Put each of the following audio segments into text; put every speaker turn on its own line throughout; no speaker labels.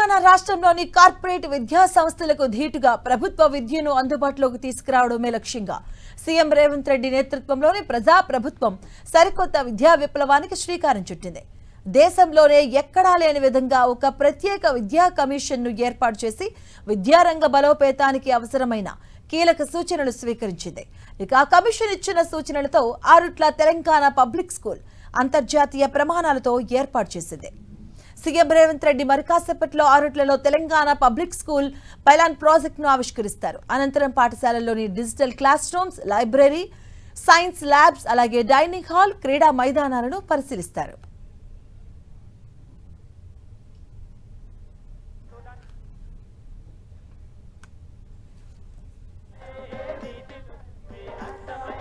తెలంగాణ రాష్ట్రంలోని కార్పొరేట్ విద్యా సంస్థలకు ధీటుగా ప్రభుత్వ విద్యను అందుబాటులోకి తీసుకురావడమే లక్ష్యంగా సీఎం రేవంత్ రెడ్డి నేతృత్వంలోని ప్రజా ప్రభుత్వం సరికొత్త విద్యా విప్లవానికి శ్రీకారం చుట్టింది. దేశంలోనే ఎక్కడా లేని విధంగా ఒక ప్రత్యేక విద్యా కమిషన్ను ఏర్పాటు చేసి విద్యారంగ బలోపేతానికి అవసరమైన కీలక సూచనలు స్వీకరించింది. ఇక ఆ కమిషన్ ఇచ్చిన సూచనలతో ఆరుట్ల తెలంగాణ పబ్లిక్ స్కూల్ అంతర్జాతీయ ప్రమాణాలతో ఏర్పాటు చేసింది. సీఎం రేవంత్ రెడ్డి మరి కాసేపట్లో ఆరుట్లలో తెలంగాణ పబ్లిక్ స్కూల్ పైలాన్ ప్రాజెక్టును ఆవిష్కరిస్తారు. అనంతరం పాఠశాలల్లోని digital classrooms, library, science labs, అలాగే డైనింగ్ హాల్, క్రీడా మైదానాలను పరిశీలిస్తారు.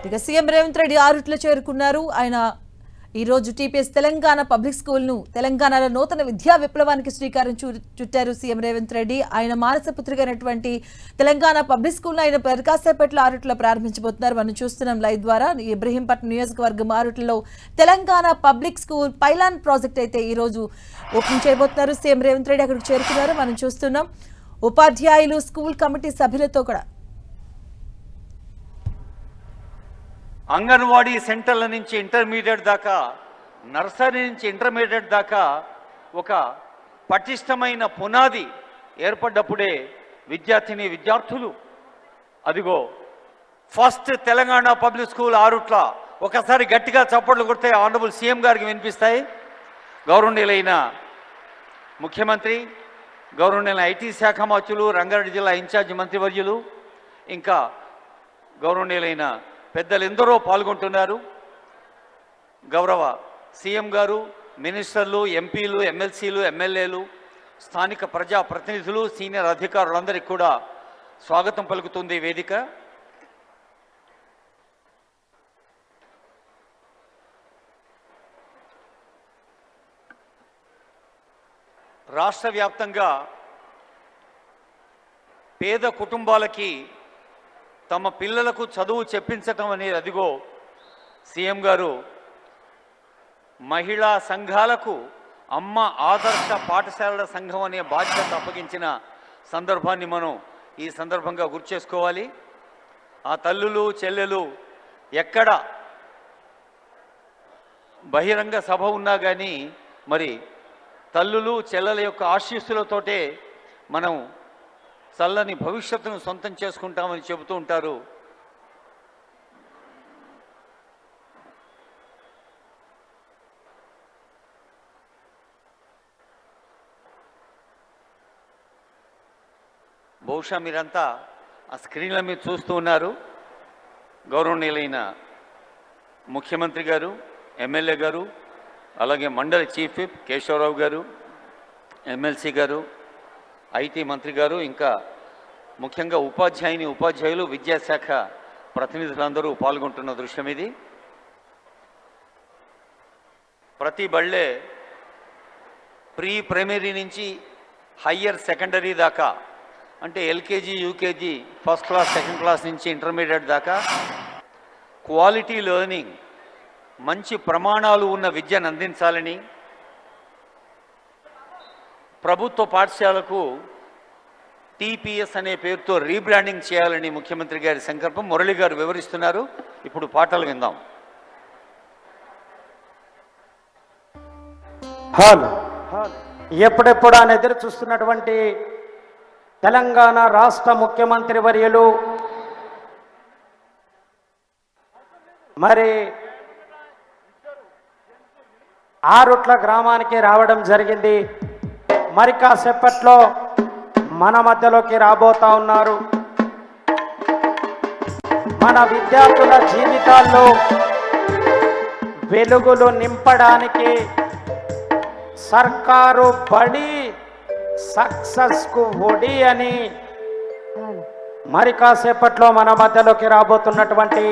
ఇక సీఎం రేవంత్ రెడ్డి ఆరుట్లో చేరుకున్నారు. ఆయన ఈ రోజు టీపీఎస్ తెలంగాణ పబ్లిక్ స్కూల్ ను తెలంగాణలో నూతన విద్యా విప్లవానికి శ్రీకారం చుట్టారు సీఎం రేవంత్ రెడ్డి. ఆయన మానసపుత్రికైనటువంటి తెలంగాణ పబ్లిక్ స్కూల్ ను ఆయన కాసేపట్లో ఆరుట్లో ప్రారంభించబోతున్నారు. మనం చూస్తున్నాం లైవ్ ద్వారా. ఇబ్రహీంపట్నం నియోజకవర్గం ఆరుట్లలో Telangana public school pylon project అయితే ఈ రోజు ఓపెన్ చేయబోతున్నారు. సీఎం రేవంత్ రెడ్డి అక్కడికి చేరుకున్నారు. మనం చూస్తున్నాం ఉపాధ్యాయులు, స్కూల్ కమిటీ సభ్యులతో కూడా
అంగన్వాడీ సెంటర్ల నుంచి ఇంటర్మీడియట్ దాకా, నర్సరీ నుంచి ఇంటర్మీడియట్ దాకా ఒక పటిష్టమైన పునాది ఏర్పడ్డప్పుడే విద్యార్థిని విద్యార్థులు అదిగో first Telangana public school Arutla ఒకసారి గట్టిగా చప్పట్లు కొడితే ఆనరబుల్ సీఎం గారికి వినిపిస్తాయి. గౌరవనీయులైన ముఖ్యమంత్రి, గౌరవనీయులైన ఐటీ శాఖ మంత్రులు, రంగారెడ్డి జిల్లా ఇన్ఛార్జి మంత్రివర్యులు, ఇంకా గౌరవనీయులైన పెద్దలు ఎందరో పాల్గొంటున్నారు. గౌరవ సీఎం గారు, మినిస్టర్లు, ఎంపీలు, ఎమ్మెల్సీలు, ఎమ్మెల్యేలు, స్థానిక ప్రజాప్రతినిధులు, సీనియర్ అధికారులందరికీ కూడా స్వాగతం పలుకుతుంది వేదిక. రాష్ట్ర వ్యాప్తంగా పేద కుటుంబాలకి తమ పిల్లలకు చదువు చెప్పించటం అనేది అదిగో సీఎం గారు మహిళా సంఘాలకు అమ్మ ఆదర్శ పాఠశాలల సంఘం అనే బాధ్యత అప్పగించిన సందర్భాన్ని మనం ఈ సందర్భంగా గుర్తు చేసుకోవాలి. ఆ తల్లులు, చెల్లెలు ఎక్కడ బహిరంగ సభ ఉన్నా కానీ మరి తల్లులు, చెల్లెల యొక్క ఆశీస్సులతోటే మనం చల్లని భవిష్యత్తును సొంతం చేసుకుంటామని చెబుతూ ఉంటారు. బహుశా మీరంతా ఆ స్క్రీన్ల మీద చూస్తూ ఉన్నారు. గౌరవనీయులైన ముఖ్యమంత్రి గారు, ఎమ్మెల్యే గారు, అలాగే మండలి చీఫ్ విప్ కేశవరావు గారు, ఎమ్మెల్సీ గారు, ఐటీ మంత్రి గారు, ఇంకా ముఖ్యంగా ఉపాధ్యాయులు, విద్యాశాఖ ప్రతినిధులందరూ పాల్గొంటున్న దృశ్యం ఇది. ప్రతి బళ్ళే ప్రీ ప్రైమరీ నుంచి హయ్యర్ సెకండరీ దాకా, అంటే LKG, UKG, first class, second class నుంచి ఇంటర్మీడియట్ దాకా క్వాలిటీ లెర్నింగ్, మంచి ప్రమాణాలు ఉన్న విద్యను అందించాలని ప్రభుత్వ పాఠశాలకు టీపీఎస్ అనే పేరుతో రీబ్రాండింగ్ చేయాలని ముఖ్యమంత్రి గారి సంకల్పం మురళి గారు వివరిస్తున్నారు. ఇప్పుడు పాటలు విందాం.
ఎప్పుడెప్పుడు ఆయన ఎదురు చూస్తున్నటువంటి తెలంగాణ రాష్ట్ర ముఖ్యమంత్రి వర్యులు మరి ఆరుట్ల గ్రామానికి రావడం జరిగింది. మరి కాసేపట్లో మన మధ్యలోకి రాబోతా ఉన్నారు. మన విద్యార్థుల జీవితాల్లో వెలుగులు నింపడానికి సర్కారు బడి సక్సెస్కు ఒడి అని మరి కాసేపట్లో మన మధ్యలోకి రాబోతున్నటువంటి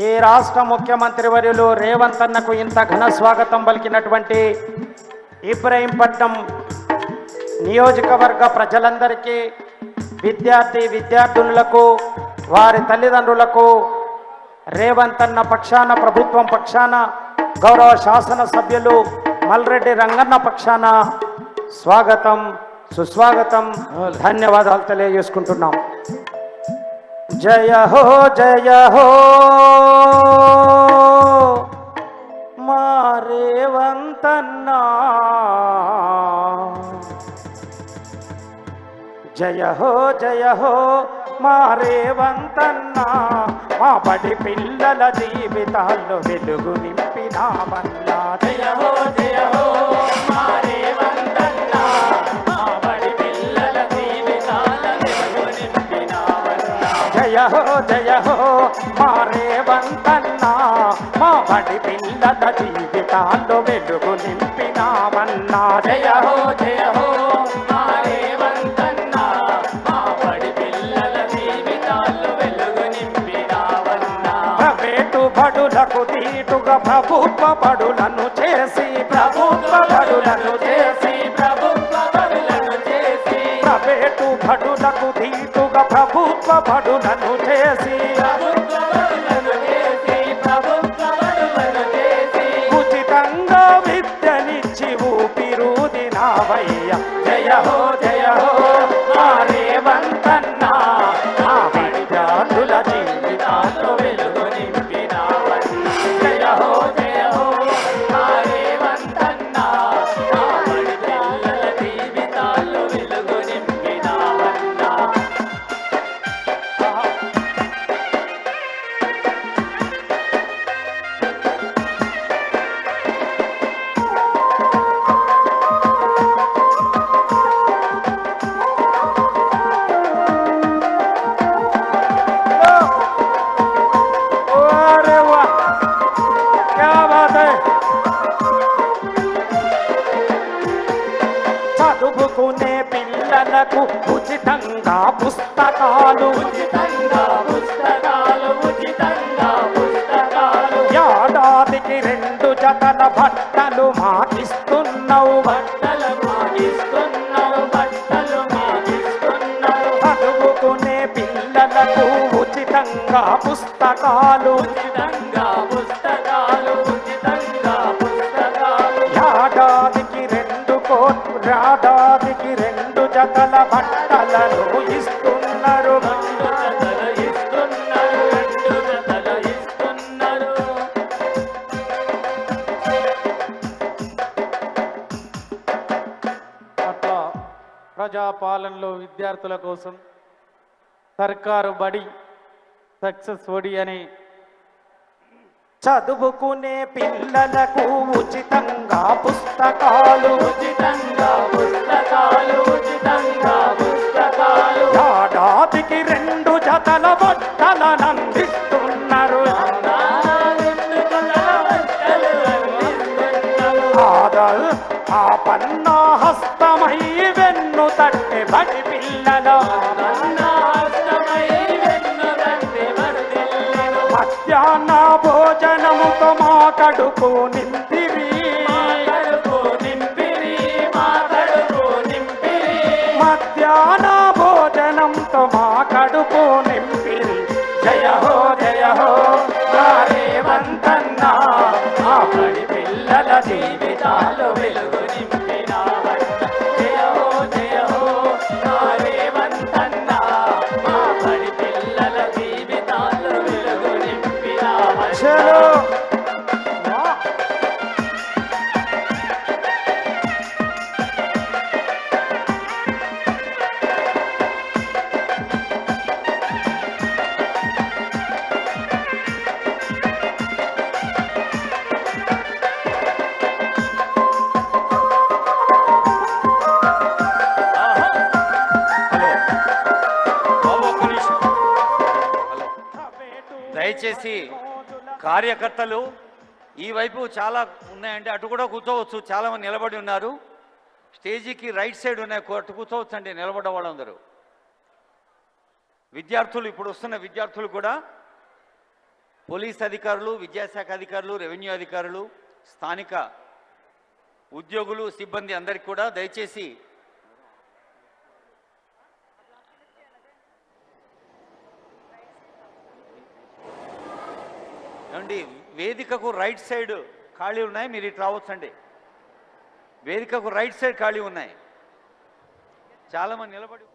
ఈ రాష్ట్ర ముఖ్యమంత్రి వర్యులు రేవంత్ అన్నకు ఇంత ఘన స్వాగతం పలికినటువంటి ఇబ్రహీంపట్నం నియోజకవర్గ ప్రజలందరికీ, విద్యార్థులకు, వారి తల్లిదండ్రులకు రేవంత్ అన్న పక్షాన, ప్రభుత్వం పక్షాన, గౌరవ శాసనసభ్యులు మల్రెడ్డి రంగన్న పక్షాన స్వాగతం సుస్వాగతం ధన్యవాదాలు తెలియజేసుకుంటున్నాం. జయ హో మా రేవంతన్నా, జయ హో మా రేవంతన్నా, మా బడి పిల్లల జీవితాల్లో వెలుగు నింపినామన్నా. జయ హో మా రేవంతన్నా, మా బడి పిల్లల జీవితాల్లో వెలుగు నింపినామన్నా. జయ హో మా రేవంతన్నా, మా బడి పిల్లల జీవితాల్లో వెలుగు నింపినామన్నా. జయ హో మా రేవంతన్నా, మా బడి పిల్లల జీవితాల్లో వెలుగు నింపినామన్నా. ప్రైవేటు బడులకు తీటుగా ప్రభుత్వ బడులను చేసి, ప్రభుత్వ బడులను చేసి, ప్రభుత్వ బడులను చేసి, ప్రైవేటు బడులకు తీటుగా ప్రభుత్వ బడులను చేసి, ప్రభుత్వ బడులను చేసి, ప్రభుత్వ బడులను చేసి, ఉచితంగా విద్యనిచ్చి ఊపిరుదినావయ్య. జయ హో మా రేవంతన్నా, మా విద్యార్థుల జీవితాల్లో వెలుగు నింపినావన్నా. జయ హో మా రేవంతన్నా, మా బడి పిల్లల జీవితాల్లో వెలుగు నింపినావన్నా. अरे वाह, क्या बात है. చదువుకునే పిల్లలకు ఉచితంగా పుస్తకాలు, ఉచితంగా పుస్తకాలు, ఉచితంగా పుస్తకాలు. ఏడాదికి 2 జతల బట్టలు మాకిస్తున్నావు, బట్టలు మాకిస్తున్నావు, బట్టలు మాకిస్తున్నావు. చదువుకునే పిల్లలకు ఉచితంగా పుస్తకాలు, ఉచితంగా పుస్తకాలు, ఉచితంగా పుస్తకాలు. ఏడాదికి 2 జతల బట్టలను ఇస్తున్నారు, 2 జతలు ఇస్తున్నారు, 2 జతలు ఇస్తున్నారు.
అట్లా ప్రజాపాలనలో విద్యార్థుల కోసం సర్కారు బడి సక్సెస్ ఒడి అని
చదువుకునే పిల్లలకు ఉచితంగా పుస్తకాలు, ఉచితంగా పుస్తకాలు, ఉచితంగా పుస్తకాలు. ఏడాదికి 2 జతల బట్టలను అందిస్తున్నారు, ఆదల్ ఆ పన్నా హస్తమై వెన్ను తట్టె బడి పిల్లల, మధ్యాహ్న భోజనముతో మా కడుపు నింపిరి, మధ్యాహ్న భోజనంతో మా కడుపు నింపిరి. జయ హో మా రేవంతన్నా, మా బడి పిల్లల జీవితాలు వెలుగు నింపినావన్నా. జయ హో మా రేవంతన్నా, మా బడి పిల్లల జీవితాలు వెలుగు నింపినావన్నా.
దయచేసి కార్యకర్తలు ఈ వైపు చాలా ఉన్నాయంటే అటు కూడా కూర్చోవచ్చు, చాలా మంది నిలబడి ఉన్నారు. స్టేజీకి రైట్ సైడ్ ఉన్నాయి, అటు కూర్చోవచ్చు అండి నిలబడ్డ వాళ్ళందరూ. విద్యార్థులు ఇప్పుడు వస్తున్న విద్యార్థులు కూడా పోలీస్ అధికారులు, విద్యాశాఖ అధికారులు, రెవెన్యూ అధికారులు, స్థానిక ఉద్యోగులు, సిబ్బంది అందరికీ కూడా దయచేసి ఏమండి వేదికకు రైట్ సైడ్ ఖాళీ ఉన్నాయి, మీరు ఇటు రావచ్చండి. వేదికకు రైట్ సైడ్ ఖాళీ ఉన్నాయి. చాలామంది నిలబడి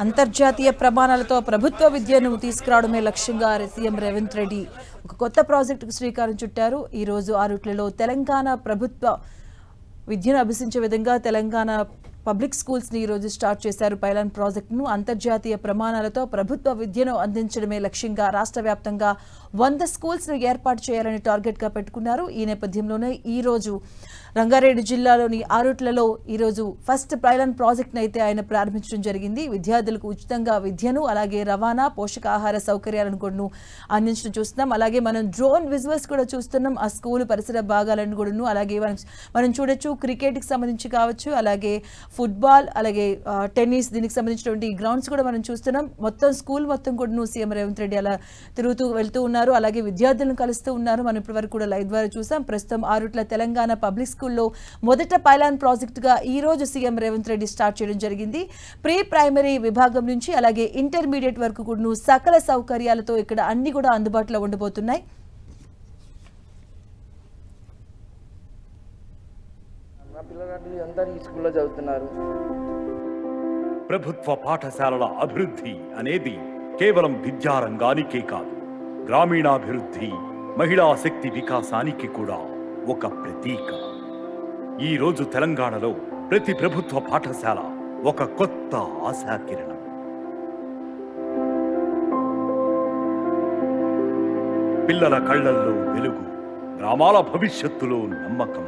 అంతర్జాతీయ ప్రమాణాలతో ప్రభుత్వ విద్యను తీసుకురావడమే లక్ష్యంగా సీఎం రేవంత్ రెడ్డి ఒక కొత్త ప్రాజెక్టుకు శ్రీకారం చుట్టారు. ఈ రోజు ఆరుట్లలో తెలంగాణ ప్రభుత్వ విద్యను అభ్యసించే విధంగా తెలంగాణ పబ్లిక్ స్కూల్స్ ని ఈ రోజు స్టార్ట్ చేశారు. పైలాన్ ప్రాజెక్టును అంతర్జాతీయ ప్రమాణాలతో ప్రభుత్వ విద్యను అందించడమే లక్ష్యంగా రాష్ట్ర వ్యాప్తంగా 100 స్కూల్స్ ను ఏర్పాటు చేయాలని టార్గెట్ గా పెట్టుకున్నారు. ఈ నేపథ్యంలోనే ఈ రోజు రంగారెడ్డి జిల్లాలోని ఆరుట్లలో ఈరోజు ఫస్ట్ పైలాన్ ప్రాజెక్ట్ను అయితే ఆయన ప్రారంభించడం జరిగింది. విద్యార్థులకు ఉచితంగా విద్యను అలాగే రవాణా పోషకాహార సౌకర్యాలను కూడా అందించడం చూస్తున్నాం. అలాగే మనం డ్రోన్ విజువల్స్ కూడా చూస్తున్నాం. ఆ స్కూల్ పరిసర భాగాలను కూడా అలాగే మనం చూడొచ్చు. క్రికెట్కి సంబంధించి కావచ్చు, అలాగే ఫుట్బాల్, అలాగే టెన్నిస్, దీనికి సంబంధించినటువంటి గ్రౌండ్స్ కూడా మనం చూస్తున్నాం. మొత్తం స్కూల్ మొత్తం కూడా సీఎం రేవంత్ రెడ్డి అలా తిరుగుతూ వెళ్తూ ఉన్నారు. అలాగే విద్యార్థులను కలుస్తూ ఉన్నారు. మనం ఇప్పటివరకు కూడా లైవ్ ద్వారా చూసాం. ప్రస్తుతం ఆరుట్ల తెలంగాణ పబ్లిక్ స్కూల్లో మొదట పైలాన్ ప్రాజెక్టుగా ఈ రోజు సీఎం రేవంత్ రెడ్డి స్టార్ట్ చేయడం జరిగింది. ప్రీ ప్రైమరీ విభాగం నుంచి అలాగే ఇంటర్మీడియట్ వరకు కూడా సకల సౌకర్యాలతో ఇక్కడ అన్ని కూడా అందుబాటులో ఉండబోతున్నాయి.
మా పిల్లలు అందరూ ఈ స్కూల్లో చదువుతున్నారు.
ప్రభుత్వ పాఠశాలల అభివృద్ధి అనేది కేవలం విద్యారంగానికే కాదు, గ్రామీణాభివృద్ధి, మహిళా శక్తి వికాసానికి కూడా ఒక ప్రతీక. ఈ రోజు తెలంగాణలో ప్రతి ప్రభుత్వ పాఠశాల ఒక కొత్త ఆశాకిరణం. పిల్లల కళ్లల్లో వెలుగు, గ్రామాల భవిష్యత్తులో నమ్మకం,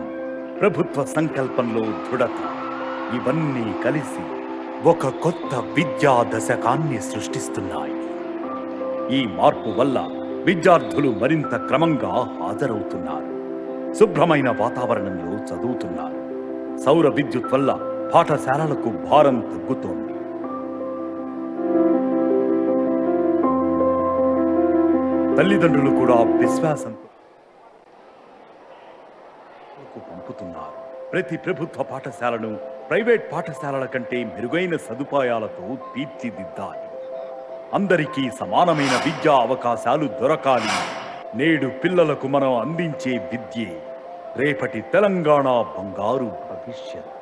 ప్రభుత్వ సంకల్పంలో దృఢత, ఇవన్నీ కలిసి ఒక కొత్త విద్యా దశకాన్ని సృష్టిస్తున్నాయి. ఈ మార్పు వల్ల విద్యార్థులు మరింత క్రమంగా హాజరవుతున్నారు, శుభ్రమైన వాతావరణంలో చదువుతున్నారు. సౌర విద్యుత్ వల్ల పాఠశాలలకు భారం తగ్గుతోంది. తల్లిదండ్రులు కూడా విశ్వాసంతో పంపుతున్నారు. ప్రతి ప్రభుత్వ పాఠశాలను ప్రైవేట్ పాఠశాలల కంటే మెరుగైన సదుపాయాలతో తీర్చిదిద్దాలి. అందరికీ సమానమైన విద్యా అవకాశాలు దొరకాలి. నేడు పిల్లలకు మనం అందించే విద్యే రేపటి తెలంగాణ బంగారు భవిష్యత్.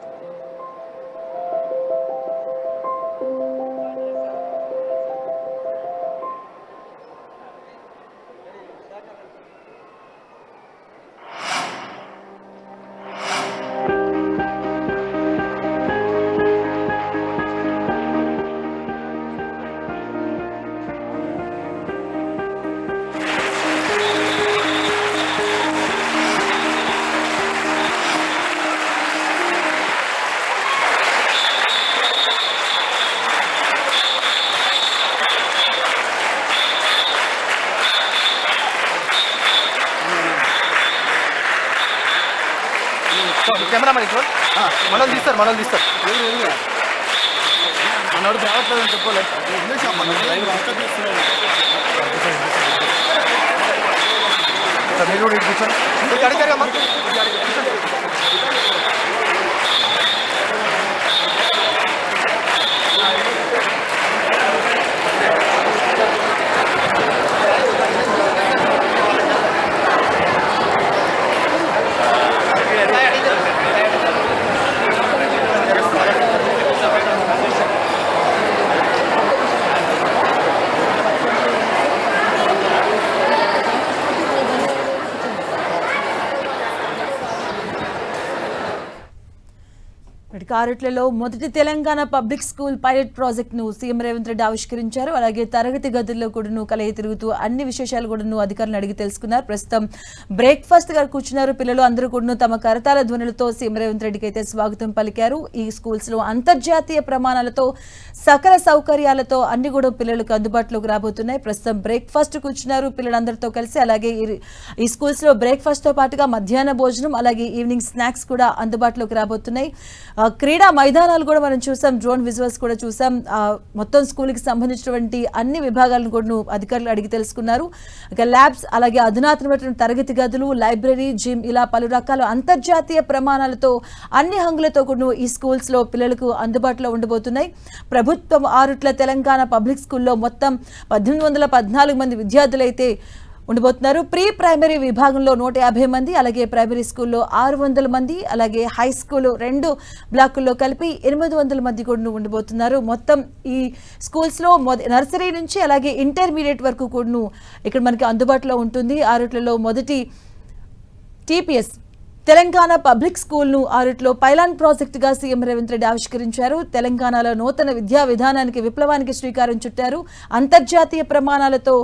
కెమెరామెన్ ఇక్కడ మనల్ని తీస్తారు మనోడు రావట్లేదు అని చెప్పలేదు. సార్ మీరు కూడా ఇటు కూర్చోండి. మీరు అడిగారమ్మా కూర్చోండి.
కారుట్లలో మొదటి Telangana public school pilot project ను సీఎం రేవంత్ రెడ్డి ఆవిష్కరించారు. అలాగే తరగతి గదుల్లో కూడా కలయి తిరుగుతూ అన్ని విశేషాలు కూడా అధికారులను అడిగి తెలుసుకున్నారు. ప్రస్తుతం బ్రేక్ఫాస్ట్ గా కూర్చున్నారు పిల్లలు. అందరూ కూడా తమ కరతాల ధ్వనులతో సీఎం రేవంత్ రెడ్డికి అయితే స్వాగతం పలికారు. ఈ స్కూల్స్ లో అంతర్జాతీయ ప్రమాణాలతో సకల సౌకర్యాలతో అన్ని కూడా పిల్లలకు అందుబాటులోకి రాబోతున్నాయి. ప్రస్తుతం బ్రేక్ఫాస్ట్ కూర్చున్నారు పిల్లలందరితో కలిసి. అలాగే ఈ స్కూల్స్ లో బ్రేక్ఫాస్ట్ తో పాటుగా మధ్యాహ్న భోజనం అలాగే ఈవినింగ్ స్నాక్స్ కూడా అందుబాటులోకి రాబోతున్నాయి. క్రీడా మైదానాలు కూడా మనం చూసాం, డ్రోన్ విజువల్స్ కూడా చూసాం. మొత్తం స్కూల్కి సంబంధించినటువంటి అన్ని విభాగాలను కూడా అధికారులు అడిగి తెలుసుకున్నారు. ఇక ల్యాబ్స్ అలాగే అధునాతనమైన తరగతి గదులు, లైబ్రరీ, జిమ్ ఇలా పలు రకాల అంతర్జాతీయ ప్రమాణాలతో అన్ని హంగులతో కూడా ఈ స్కూల్స్ లో పిల్లలకు అందుబాటులో ఉండబోతున్నాయి. ప్రభుత్వం ఆరుట్ల తెలంగాణ పబ్లిక్ స్కూల్లో మొత్తం 1814 మంది విద్యార్థులైతే ఉండబోతున్నారు. ప్రీ ప్రైమరీ విభాగంలో 150 మంది, అలాగే ప్రైమరీ స్కూల్లో 600 మంది, అలాగే హై స్కూల్ 2 బ్లాకుల్లో కలిపి 800 మంది కూడా ఉండబోతున్నారు. మొత్తం ఈ స్కూల్స్లో నర్సరీ నుంచి అలాగే ఇంటర్మీడియట్ వరకు కూడా ఇక్కడ మనకి అందుబాటులో ఉంటుంది. ఆరుట్లలో మొదటి టీపీఎస్ తెలంగాణ పబ్లిక్ స్కూల్ను ఆరుట్లో పైలాన్ ప్రాజెక్టుగా సీఎం రేవంత్ రెడ్డి ఆవిష్కరించారు. తెలంగాణలో నూతన విద్యా విధానానికి విప్లవానికి శ్రీకారం చుట్టారు. అంతర్జాతీయ ప్రమాణాలతో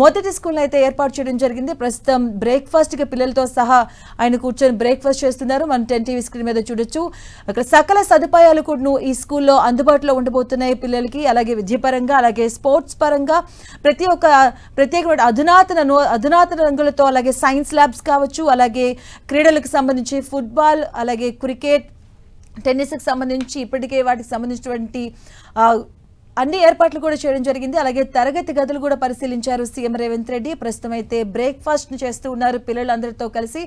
మొదటి స్కూల్ అయితే ఏర్పాటు చేయడం జరిగింది. ప్రస్తుతం బ్రేక్ఫాస్ట్కి పిల్లలతో సహా ఆయన కూర్చొని బ్రేక్ఫాస్ట్ చేస్తున్నారు. మనం 10 టీవీ స్క్రీన్ మీద చూడొచ్చు. అక్కడ సకల సదుపాయాలు కూడా ఈ స్కూల్లో అందుబాటులో ఉండబోతున్నాయి పిల్లలకి. అలాగే విద్యపరంగా అలాగే స్పోర్ట్స్ పరంగా ప్రతి ఒక్క ప్రత్యేకమైన అధునాతన రంగులతో, అలాగే సైన్స్ ల్యాబ్స్ కావచ్చు, అలాగే క్రీడలకు సంబంధించి ఫుట్బాల్, అలాగే క్రికెట్, టెన్నిస్కి సంబంధించి ఇప్పటికే వాటికి సంబంధించినటువంటి అన్ని ఏర్పాట్లు కూడా చేయడం జరిగింది. అలాగే తరగతి గదులు కూడా పరిశీలించారు సీఎం రేవంత్ రెడ్డి. ప్రస్తుతం అయితే బ్రేక్ఫాస్ట్ చేస్తూ ఉన్నారు పిల్లలందరితో కలిసి.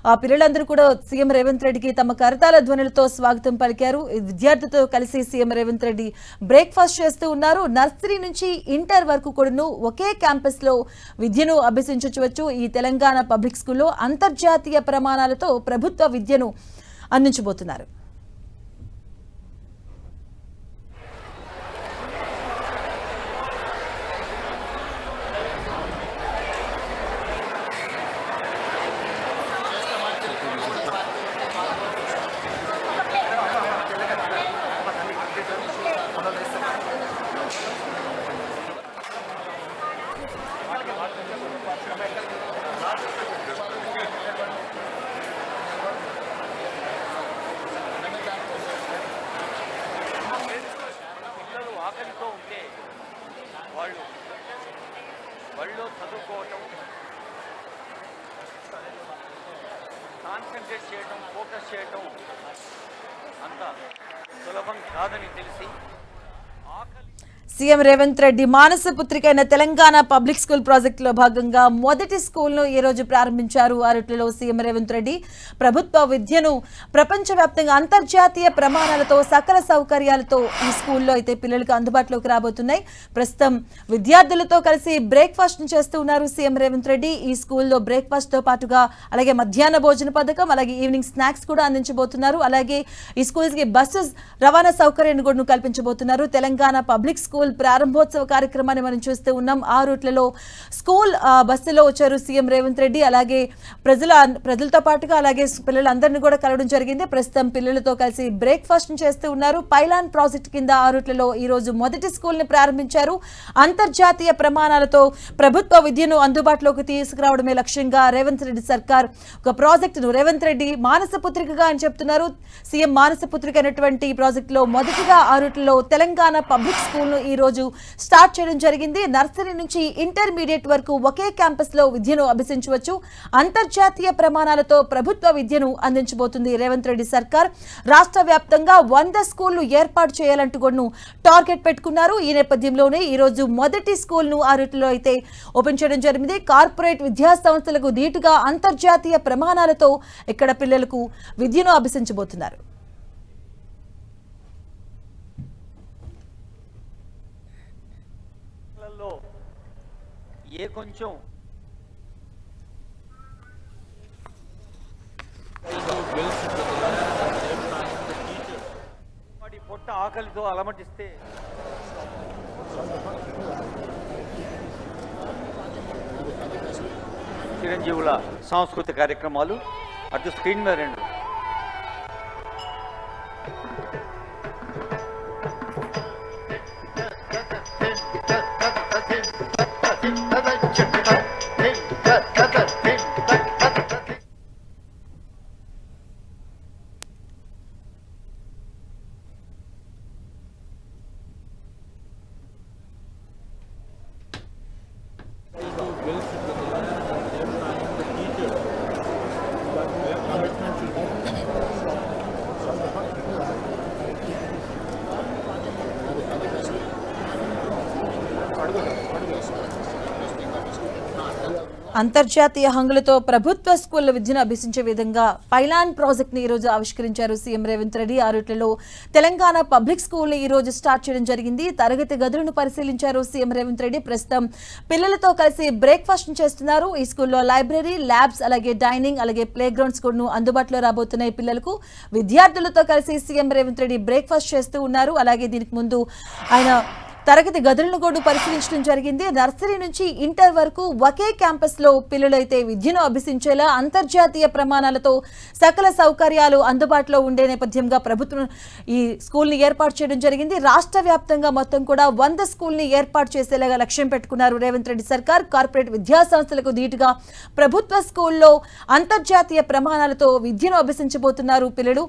ఆ పిల్లలందరూ కూడా సీఎం రేవంత్ రెడ్డికి తమ కరతాల ధ్వనులతో స్వాగతం పలికారు. విద్యార్థులతో కలిసి సీఎం రేవంత్ రెడ్డి బ్రేక్ఫాస్ట్ చేస్తూ ఉన్నారు. నర్సరీ నుంచి ఇంటర్ వరకు కూడా ఒకే క్యాంపస్ లో విద్యను అభ్యసించవచ్చు. ఈ తెలంగాణ పబ్లిక్ స్కూల్లో అంతర్జాతీయ ప్రమాణాలతో ప్రభుత్వ విద్యను అందించబోతున్నారు.
ఆకలితో ఉంటే వాళ్ళు చదువుకోవటం, కాన్సన్ట్రేట్ చేయటం, ఫోకస్ చేయటం అంత సులభం కాదని తెలిసి
సీఎం రేవంత్ రెడ్డి మానస పుత్రిక అయిన తెలంగాణ పబ్లిక్ స్కూల్ ప్రాజెక్టులో భాగంగా మొదటి స్కూల్ను ఈ రోజు ప్రారంభించారు. ఆరుట్లలో సీఎం రేవంత్ రెడ్డి ప్రభుత్వ విద్యను ప్రపంచవ్యాప్తంగా అంతర్జాతీయ ప్రమాణాలతో సకల సౌకర్యాలతో ఈ స్కూల్లో అయితే పిల్లలకు అందుబాటులోకి రాబోతున్నాయి. ప్రస్తుతం విద్యార్థులతో కలిసి బ్రేక్ఫాస్ట్ చేస్తూ ఉన్నారు సీఎం రేవంత్ రెడ్డి. ఈ స్కూల్లో బ్రేక్ఫాస్ట్ తో పాటుగా అలాగే మధ్యాహ్న భోజన పథకం, అలాగే ఈవినింగ్ స్నాక్స్ కూడా అందించబోతున్నారు. అలాగే ఈ స్కూల్స్ కి బస్సెస్ రవాణా సౌకర్యాన్ని కూడా కల్పించబోతున్నారు. తెలంగాణ పబ్లిక్ స్కూల్ ప్రారంభోత్సవ కార్యక్రమాన్ని మనం చూస్తూ ఉన్నాం. ఆ రూట్లలో స్కూల్ బస్సులో వచ్చారు సీఎం రేవంత్ రెడ్డి. అలాగే ప్రజలతో పాటుగా అలాగే పిల్లలందరినీ కూడా కలవడం జరిగింది. ప్రస్తుతం పిల్లలతో కలిసి బ్రేక్ఫాస్ట్ చేస్తూ ఉన్నారు. పైలాన్ ప్రాజెక్ట్ కింద ఆ రూట్లలో ఈ రోజు మొదటి స్కూల్ ని ప్రారంభించారు. అంతర్జాతీయ ప్రమాణాలతో ప్రభుత్వ విద్యను అందుబాటులోకి తీసుకురావడమే లక్ష్యంగా రేవంత్ రెడ్డి సర్కార్ ఒక ప్రాజెక్టును రేవంత్ రెడ్డి మానస పుత్రికగా అని చెప్తున్నారు. సీఎం మానస పుత్రిక అయినటువంటి ఈ ప్రాజెక్టులో మొదటిగా ఆ రూట్లలో తెలంగాణ పబ్లిక్ స్కూల్ ను ఈ ఈ రోజు స్టార్ట్ చేయడం జరిగింది. నర్సరీ నుంచి ఇంటర్మీడియట్ వరకు ఒకే క్యాంపస్ లో విద్యను అభ్యసించవచ్చు. అంతర్జాతీయ ప్రమాణాలతో ప్రభుత్వ విద్యను అందించబోతుంది రేవంత్ రెడ్డి సర్కార్. రాష్ట్ర వ్యాప్తంగా 100 స్కూళ్లు ఏర్పాటు చేయాలంటూ కూడా టార్గెట్ పెట్టుకున్నారు. ఈ నేపథ్యంలోనే ఈ రోజు మొదటి స్కూల్ ను ఆరుట్లో అయితే ఓపెన్ చేయడం జరిగింది. కార్పొరేట్ విద్యా సంస్థలకు ధీటుగా అంతర్జాతీయ ప్రమాణాలతో ఇక్కడ పిల్లలకు విద్యను అభ్యసించబోతున్నారు.
ఏ కొంచెం వాడి పొట్ట ఆకలితో అలమటిస్తే చిరంజీవుల సాంస్కృతిక కార్యక్రమాలు అటు స్క్రీన్ మీద రెండు.
అంతర్జాతీయ హంగులతో ప్రభుత్వ స్కూళ్ల విద్యను అభ్యసించే విధంగా పైలాన్ ప్రాజెక్ట్ ని ఈ రోజు ఆవిష్కరించారు సీఎం రేవంత్ రెడ్డి. ఆరుట్లలో తెలంగాణ పబ్లిక్ స్కూల్ ని ఈ రోజు స్టార్ట్ చేయడం జరిగింది. తరగతి గదులను పరిశీలించారు సీఎం రేవంత్ రెడ్డి. ప్రస్తుతం పిల్లలతో కలిసి బ్రేక్ఫాస్ట్ చేస్తున్నారు. ఈ స్కూల్లో లైబ్రరీ, ల్యాబ్స్, అలాగే డైనింగ్, అలాగే ప్లే గ్రౌండ్స్ కూడా అందుబాటులో రాబోతున్నాయి పిల్లలకు. విద్యార్థులతో కలిసి సీఎం రేవంత్ రెడ్డి బ్రేక్ఫాస్ట్ చేస్తూ ఉన్నారు. అలాగే దీనికి ముందు ఆయన తరగతి గదులను కూడా పరిశీలించడం జరిగింది. నర్సరీ నుంచి ఇంటర్ వరకు ఒకే క్యాంపస్ లో పిల్లలైతే విద్యను అభ్యసించేలా అంతర్జాతీయ ప్రమాణాలతో సకల సౌకర్యాలు అందుబాటులో ఉండే నేపథ్యంగా ప్రభుత్వం ఈ స్కూల్ ని ఏర్పాటు చేయడం జరిగింది. రాష్ట్ర వ్యాప్తంగా మొత్తం కూడా 100 స్కూల్ ని ఏర్పాటు చేసేలాగా లక్ష్యం పెట్టుకున్నారు రేవంత్ రెడ్డి సర్కార్. కార్పొరేట్ విద్యా సంస్థలకు ధీటుగా ప్రభుత్వ స్కూల్లో అంతర్జాతీయ ప్రమాణాలతో విద్యను అభ్యసించబోతున్నారు పిల్లలు.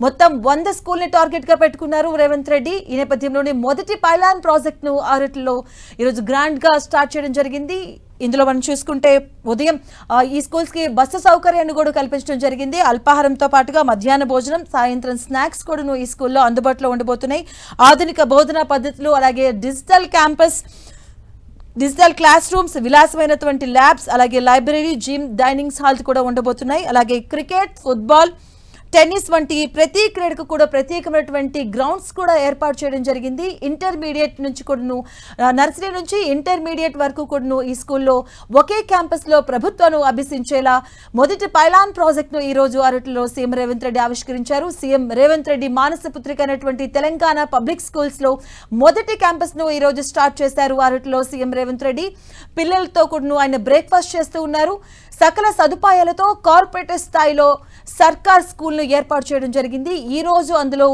మొత్తం 100 స్కూల్ ని టార్గెట్ గా పెట్టుకున్నారు రేవంత్ రెడ్డి. ఈ నేపథ్యంలోనే మొదటి పైలాన్ ప్రాజెక్ట్ ను ఆరుట్లో ఈరోజు గ్రాండ్ గా స్టార్ట్ చేయడం జరిగింది. ఇందులో మనం చూసుకుంటే ఉదయం ఈ స్కూల్స్ కి బస్సు సౌకర్యాన్ని కూడా కల్పించడం జరిగింది. అల్పాహారంతో పాటుగా మధ్యాహ్న భోజనం, సాయంత్రం స్నాక్స్ కూడా ఈ స్కూల్లో అందుబాటులో ఉండబోతున్నాయి. ఆధునిక బోధనా పద్ధతులు, అలాగే digital campus, digital classrooms, విలాసమైనటువంటి ల్యాబ్స్, అలాగే లైబ్రరీ, జిమ్, డైనింగ్ హాల్స్ కూడా ఉండబోతున్నాయి. అలాగే క్రికెట్, ఫుట్బాల్, టెన్నిస్ వంటి ప్రతి క్రీడకు కూడా ప్రత్యేకమైనటువంటి గ్రౌండ్స్ కూడా ఏర్పాటు చేయడం జరిగింది. ఇంటర్మీడియట్ నుంచి కూడాను, నర్సరీ నుంచి ఇంటర్మీడియట్ వరకు కూడాను ఈ స్కూల్లో ఒకే క్యాంపస్ లో ప్రభుత్వాన్ని అభ్యసించేలా మొదటి పైలాన్ ప్రాజెక్ట్ ను ఈ రోజు అరటిలో సీఎం రేవంత్ రెడ్డి ఆవిష్కరించారు. సీఎం రేవంత్ రెడ్డి మానస పుత్రిక అయినటువంటి తెలంగాణ పబ్లిక్ స్కూల్స్ లో మొదటి క్యాంపస్ ను ఈ రోజు స్టార్ట్ చేశారు అరటిలో సీఎం రేవంత్ రెడ్డి. పిల్లలతో కూడాను ఆయన బ్రేక్ఫాస్ట్ చేస్తూ ఉన్నారు. సకల సదుపాయాలతో కార్పొరేట్ స్థాయిలో సర్కార్ స్కూల్ను ఏర్పాటు చేయడం జరిగింది. ఈ రోజు అందులో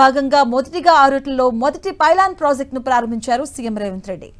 భాగంగా మొదటిగా ఆరుట్లలో మొదటి పైలాన్ ప్రాజెక్టును ప్రారంభించారు సీఎం రేవంత్ రెడ్డి.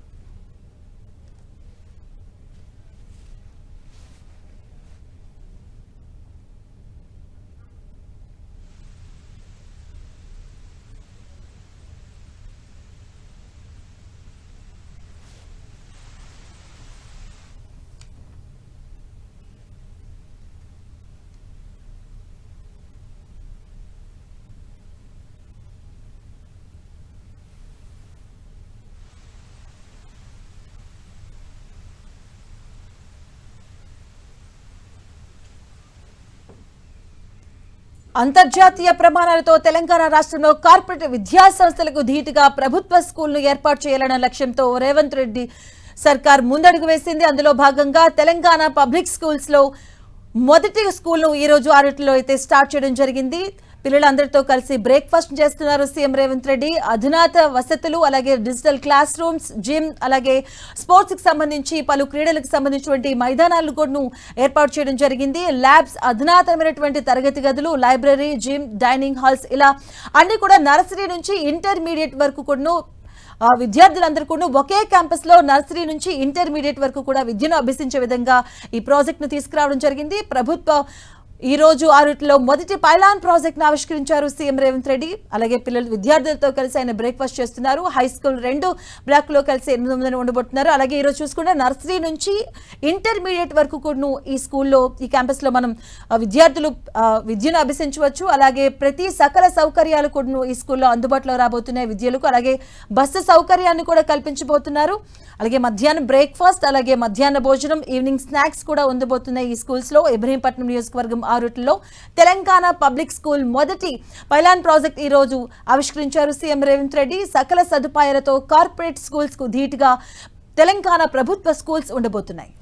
అంతర్జాతీయ ప్రమాణాలతో తెలంగాణ రాష్ట్రంలో కార్పొరేట్ విద్యా సంస్థలకు ధీటుగా ప్రభుత్వ స్కూల్ను ఏర్పాటు చేయాలన్న లక్ష్యంతో రేవంత్ రెడ్డి సర్కార్ ముందడుగు వేసింది. అందులో భాగంగా తెలంగాణ పబ్లిక్ స్కూల్స్ లో మొదటి స్కూల్ను ఈ రోజు ఆరుట్లో అయితే స్టార్ట్ చేయడం జరిగింది. పిల్లలందరితో కలిసి బ్రేక్ఫాస్ట్ చేస్తున్నారు సీఎం రేవంత్ రెడ్డి. అధునాత వసతులు, అలాగే డిజిటల్ క్లాస్ రూమ్స్, జిమ్, అలాగే స్పోర్ట్స్ కి సంబంధించి పలు క్రీడలకు సంబంధించినటువంటి మైదానాలు కూడా ఏర్పాటు చేయడం జరిగింది. ల్యాబ్స్, అధునాతనమైనటువంటి తరగతి గదులు, లైబ్రరీ, జిమ్, డైనింగ్ హాల్స్, ఇలా అన్ని కూడా నర్సరీ నుంచి ఇంటర్మీడియట్ వరకు కూడా విద్యార్థులందరూ కూడా ఒకే క్యాంపస్ లో నర్సరీ నుంచి ఇంటర్మీడియట్ వరకు కూడా విద్యను అభ్యసించే విధంగా ఈ ప్రాజెక్ట్ ను తీసుకురావడం జరిగింది. ప్రభుత్వ ఈ రోజు ఆరుట్లో మొదటి పైలాన్ ప్రాజెక్ట్ ను ఆవిష్కరించారు సీఎం రేవంత్ రెడ్డి. అలాగే పిల్లలు విద్యార్థులతో కలిసి ఆయన బ్రేక్ఫాస్ట్ చేస్తున్నారు. హై స్కూల్ 2 బ్లాక్ లో కలిసి 8 మందిని ఉండబోతున్నారు. అలాగే ఈ రోజు చూసుకుంటే నర్సరీ నుంచి ఇంటర్మీడియట్ వరకు కూడా ఈ స్కూల్లో ఈ క్యాంపస్ లో మనం విద్యార్థులు విద్యను అభ్యసించవచ్చు. అలాగే ప్రతి సకల సౌకర్యాలు కూడా ఈ స్కూల్లో అందుబాటులో రాబోతున్నాయి విద్యలకు. అలాగే బస్సు సౌకర్యాన్ని కూడా కల్పించబోతున్నారు. అలాగే మధ్యాహ్నం బ్రేక్ఫాస్ట్, అలాగే మధ్యాహ్న భోజనం, ఈవినింగ్ స్నాక్స్ కూడా ఉండబోతున్నాయి ఈ స్కూల్స్ లో. ఇబ్రహీంపట్నం నియోజకవర్గం ఆరుట్లో తెలంగాణ పబ్లిక్ స్కూల్ మొదటి పైలాన్ ప్రాజెక్ట్ ఈ రోజు ఆవిష్కరించారు సీఎం రేవంత్ రెడ్డి. సకల సదుపాయాలతో కార్పొరేట్ స్కూల్స్ కు ధీటుగా తెలంగాణ ప్రభుత్వ స్కూల్స్ ఉండబోతున్నాయి.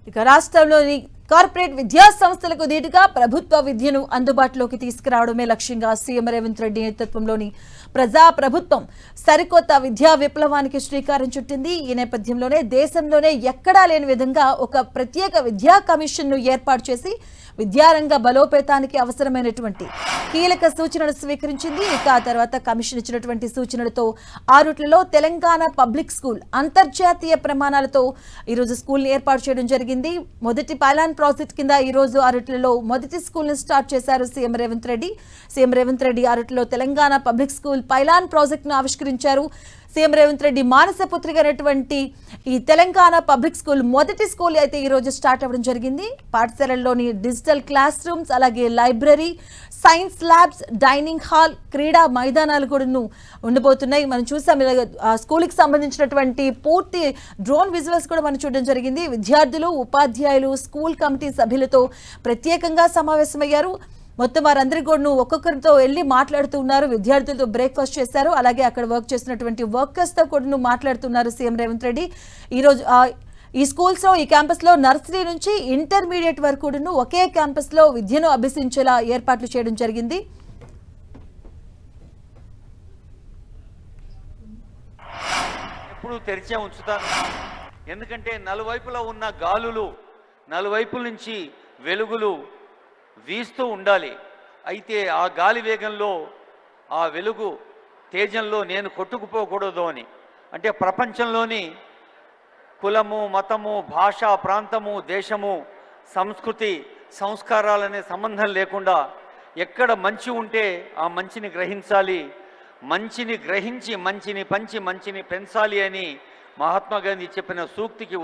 ఇక రాష్ట్రంలోని కార్పొరేట్ విద్యా సంస్థలకు ధీటుగా ప్రభుత్వ విద్యను అందుబాటులోకి తీసుకురావడమే లక్ష్యంగా సీఎం రేవంత్ రెడ్డి నేతృత్వంలోని ప్రజా ప్రభుత్వం సరికొత్త విద్యా విప్లవానికి శ్రీకారం చుట్టింది. ఈ నేపథ్యంలోనే దేశంలోనే ఎక్కడా లేని విధంగా ఒక ప్రత్యేక విద్యా కమిషన్ను ఏర్పాటు చేసి విద్యారంగ బలోపేతానికి అవసరమైనటువంటి కీలక సూచనలు స్వీకరించింది. ఇక ఆ తర్వాత కమిషన్ ఇచ్చినటువంటి సూచనలతో ఆరుట్లలో తెలంగాణ పబ్లిక్ స్కూల్ అంతర్జాతీయ ప్రమాణాలతో ఈరోజు స్కూల్ని ఏర్పాటు చేయడం జరిగింది. మొదటి పైలాన్ ప్రాజెక్ట్ కింద ఈరోజు ఆరుట్లలో మొదటి స్కూల్ని స్టార్ట్ చేశారు సీఎం రేవంత్ రెడ్డి. సీఎం రేవంత్ రెడ్డి ఆరుట్లలో తెలంగాణ పబ్లిక్ స్కూల్ పైలాన్ ప్రాజెక్టును ఆవిష్కరించారు. సీఎం రేవంత్ రెడ్డి మానసపుత్రిగా అయినటువంటి ఈ తెలంగాణ పబ్లిక్ స్కూల్ మొదటి స్కూల్ అయితే ఈ రోజు స్టార్ట్ అవ్వడం జరిగింది. పాఠశాలల్లోని డిజిటల్ క్లాస్ రూమ్స్, అలాగే library, science labs, dining hall, క్రీడా మైదానాలు కూడా ఉండబోతున్నాయి. మనం చూసాం స్కూల్కి సంబంధించినటువంటి పూర్తి డ్రోన్ విజువల్స్ కూడా మనం చూడడం జరిగింది. విద్యార్థులు, ఉపాధ్యాయులు, స్కూల్ కమిటీ సభ్యులతో ప్రత్యేకంగా సమావేశమయ్యారు. మొత్తం వారందరి కూడా ఒక్కొక్కరితో వెళ్ళి మాట్లాడుతూ ఉన్నారు. విద్యార్థులతో బ్రేక్ఫాస్ట్ చేశారు. అలాగే అక్కడ వర్క్ చేస్తున్నటువంటి వర్కర్స్తో కూడా మాట్లాడుతున్నారు సీఎం రేవంత్ రెడ్డి. ఈరోజు ఈ స్కూల్స్లో, ఈ క్యాంపస్లో నర్సరీ నుంచి ఇంటర్మీడియట్ వరకు కూడా ఒకే క్యాంపస్లో విద్యను అభ్యసించేలా ఏర్పాట్లు చేయడం జరిగింది.
ఎప్పుడు తెరిచే ఉంచుతాను, ఎందుకంటే నలువైపులా ఉన్న గాలులు, నలువైపుల నుంచి వెలుగులు వీస్తూ ఉండాలి. అయితే ఆ గాలి వేగంలో, ఆ వెలుగు తేజంలో నేను కొట్టుకుపోకూడదు అని. అంటే ప్రపంచంలోని కులము, మతము, భాష, ప్రాంతము, దేశము, సంస్కృతి, సంస్కారాలనే సంబంధం లేకుండా ఎక్కడ మంచి ఉంటే ఆ మంచిని గ్రహించాలి, మంచిని గ్రహించి మంచిని పంచి మంచిని పెంచాలి అని మహాత్మా గాంధీ చెప్పిన సూక్తికి